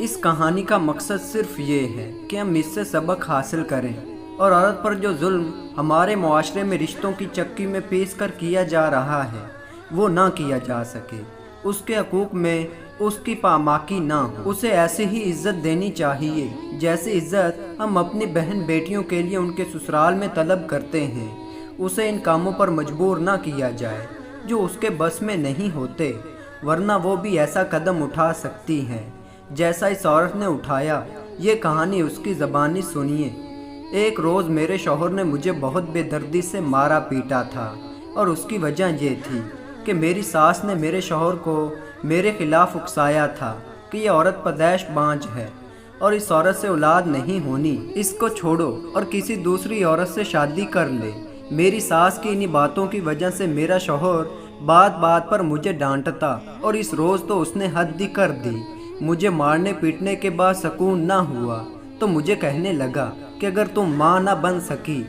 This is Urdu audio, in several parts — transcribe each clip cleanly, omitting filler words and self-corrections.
اس کہانی کا مقصد صرف یہ ہے کہ ہم اس سے سبق حاصل کریں اور عورت پر جو ظلم ہمارے معاشرے میں رشتوں کی چکی میں پیس کر کیا جا رہا ہے وہ نہ کیا جا سکے، اس کے حقوق میں اس کی پاماکی نہ ہو، اسے ایسی ہی عزت دینی چاہیے جیسے عزت ہم اپنی بہن بیٹیوں کے لیے ان کے سسرال میں طلب کرتے ہیں۔ اسے ان کاموں پر مجبور نہ کیا جائے جو اس کے بس میں نہیں ہوتے، ورنہ وہ بھی ایسا قدم اٹھا سکتی ہے جیسا اس عورت نے اٹھایا۔ یہ کہانی اس کی زبانی سنیے۔ ایک روز میرے شوہر نے مجھے بہت بے دردی سے مارا پیٹا تھا، اور اس کی وجہ یہ تھی کہ میری ساس نے میرے شوہر کو میرے خلاف اکسایا تھا کہ یہ عورت پدیش بانجھ ہے اور اس عورت سے اولاد نہیں ہونی، اس کو چھوڑو اور کسی دوسری عورت سے شادی کر لے۔ میری ساس کی انہی باتوں کی وجہ سے میرا شوہر بات بات پر مجھے ڈانٹتا، اور اس روز تو اس نے حد ہی کر دی۔ مجھے مارنے پیٹنے کے بعد سکون نہ ہوا تو مجھے کہنے لگا کہ اگر تم ماں نہ بن سکی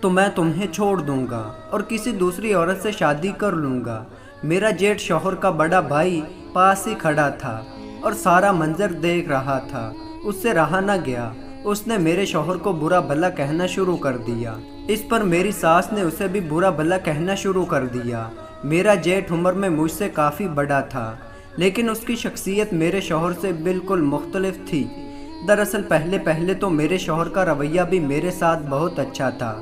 تو میں تمہیں چھوڑ دوں گا اور کسی دوسری عورت سے شادی کر لوں گا۔ میرا جیٹھ شوہر کا بڑا بھائی پاس ہی کھڑا تھا اور سارا منظر دیکھ رہا تھا، اس سے رہا نہ گیا، اس نے میرے شوہر کو برا بھلا کہنا شروع کر دیا۔ اس پر میری ساس نے اسے بھی برا بھلا کہنا شروع کر دیا۔ میرا جیٹھ عمر میں مجھ سے کافی بڑا تھا، لیکن اس کی شخصیت میرے شوہر سے بالکل مختلف تھی۔ دراصل پہلے تو میرے شوہر کا رویہ بھی میرے ساتھ بہت اچھا تھا،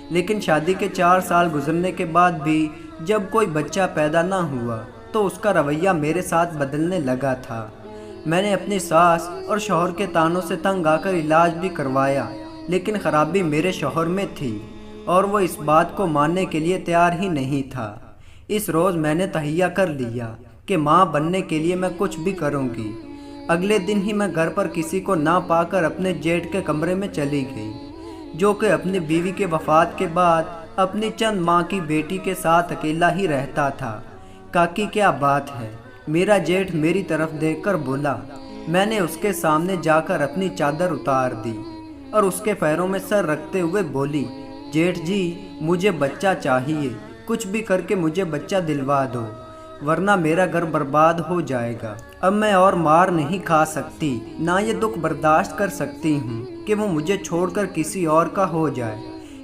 لیکن شادی کے 4 سال گزرنے کے بعد بھی جب کوئی بچہ پیدا نہ ہوا تو اس کا رویہ میرے ساتھ بدلنے لگا تھا۔ میں نے اپنی ساس اور شوہر کے طعنوں سے تنگ آ کر علاج بھی کروایا، لیکن خرابی میرے شوہر میں تھی اور وہ اس بات کو ماننے کے لیے تیار ہی نہیں تھا۔ اس روز میں نے تہیہ کر لیا کہ ماں بننے کے لیے میں کچھ بھی کروں گی۔ اگلے دن ہی میں گھر پر کسی کو نہ پا کر اپنے جیٹھ کے کمرے میں چلی گئی، جو کہ اپنی بیوی کے وفات کے بعد اپنی چند ماں کی بیٹی کے ساتھ اکیلا ہی رہتا تھا۔ کاکی کیا بات ہے؟ میرا جیٹھ میری طرف دیکھ کر بولا۔ میں نے اس کے سامنے جا کر اپنی چادر اتار دی اور اس کے پیروں میں سر رکھتے ہوئے بولی، جیٹھ جی مجھے بچہ چاہیے، کچھ بھی کر کے مجھے بچہ دلوا دو، ورنہ میرا گھر برباد ہو جائے گا۔ اب میں اور مار نہیں کھا سکتی، نہ یہ دکھ برداشت کر سکتی ہوں کہ وہ مجھے چھوڑ کر کسی اور کا ہو جائے۔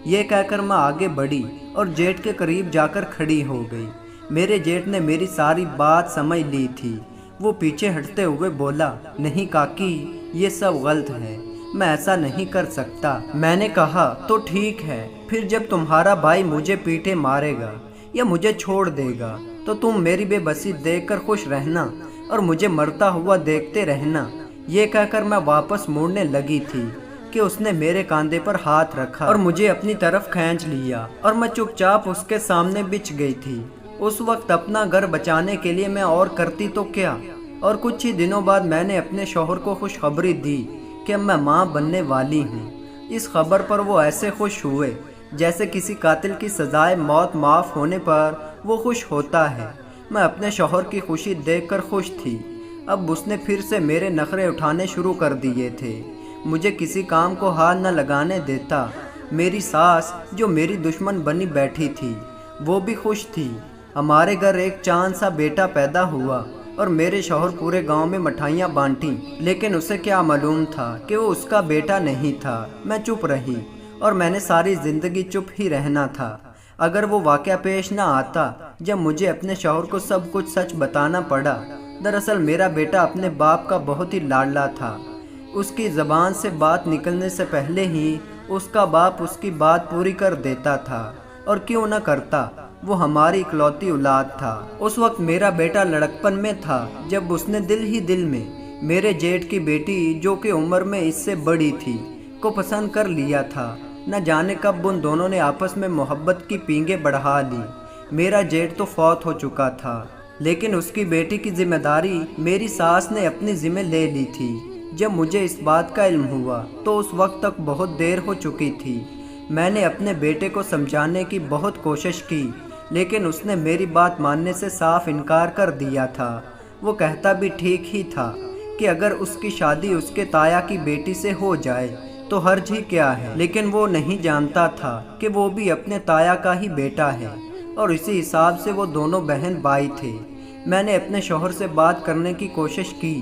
یہ کہہ کر میں آگے بڑھی اور جیٹھ کے قریب جا کر کھڑی ہو گئی۔ میرے جیٹھ نے میری ساری بات سمجھ لی تھی۔ وہ پیچھے ہٹتے ہوئے بولا، نہیں کاکی یہ سب غلط ہے، میں ایسا نہیں کر سکتا۔ میں نے کہا تو ٹھیک ہے، پھر جب تمہارا بھائی مجھے پیٹے مارے گا یا مجھے چھوڑ دے گا تو تم میری بے بسی دیکھ کر خوش رہنا اور مجھے مرتا ہوا دیکھتے رہنا۔ یہ کہہ کر میں واپس موڑنے لگی تھی کہ اس نے میرے کاندھے پر ہاتھ رکھا اور مجھے اپنی طرف کھینچ لیا، اور میں چپ چاپ اس کے سامنے بچھ گئی تھی۔ اس وقت اپنا گھر بچانے کے لیے میں اور کرتی تو کیا، اور کچھ ہی دنوں بعد میں نے اپنے شوہر کو خوشخبری دی کہ میں ماں بننے والی ہوں۔ اس خبر پر وہ ایسے خوش ہوئے جیسے کسی قاتل کی سزائے موت معاف ہونے پر وہ خوش ہوتا ہے۔ میں اپنے شوہر کی خوشی دیکھ کر خوش تھی۔ اب اس نے پھر سے میرے نخرے اٹھانے شروع کر دیے تھے، مجھے کسی کام کو ہاتھ نہ لگانے دیتا۔ میری ساس جو میری دشمن بنی بیٹھی تھی وہ بھی خوش تھی۔ ہمارے گھر ایک چاند سا بیٹا پیدا ہوا اور میرے شوہر پورے گاؤں میں مٹھائیاں بانٹیں، لیکن اسے کیا معلوم تھا کہ وہ اس کا بیٹا نہیں تھا۔ میں چپ رہی اور میں نے ساری زندگی چپ ہی رہنا تھا۔ اگر وہ واقعہ پیش نہ آتا جب مجھے اپنے شوہر کو سب کچھ سچ بتانا پڑا۔ دراصل میرا بیٹا اپنے باپ کا بہت ہی لاڈلا تھا، اس کی زبان سے بات نکلنے سے پہلے ہی اس کا باپ اس کی بات پوری کر دیتا تھا، اور کیوں نہ کرتا، وہ ہماری اکلوتی اولاد تھا۔ اس وقت میرا بیٹا لڑکپن میں تھا جب اس نے دل ہی دل میں میرے جیٹھ کی بیٹی جو کہ عمر میں اس سے بڑی تھی کو پسند کر لیا تھا۔ نہ جانے کب ان دونوں نے آپس میں محبت کی پینگیں بڑھا لی۔ میرا جیٹھ تو فوت ہو چکا تھا، لیکن اس کی بیٹی کی ذمہ داری میری ساس نے اپنی ذمہ لے لی تھی۔ جب مجھے اس بات کا علم ہوا تو اس وقت تک بہت دیر ہو چکی تھی۔ میں نے اپنے بیٹے کو سمجھانے کی بہت کوشش کی، لیکن اس نے میری بات ماننے سے صاف انکار کر دیا تھا۔ وہ کہتا بھی ٹھیک ہی تھا کہ اگر اس کی شادی اس کے تایا کی بیٹی سے ہو جائے تو حرج ہی کیا ہے، لیکن وہ نہیں جانتا تھا کہ وہ بھی اپنے تایا کا ہی بیٹا ہے، اور اسی حساب سے وہ دونوں بہن بھائی تھے۔ میں نے اپنے شوہر سے بات کرنے کی کوشش کی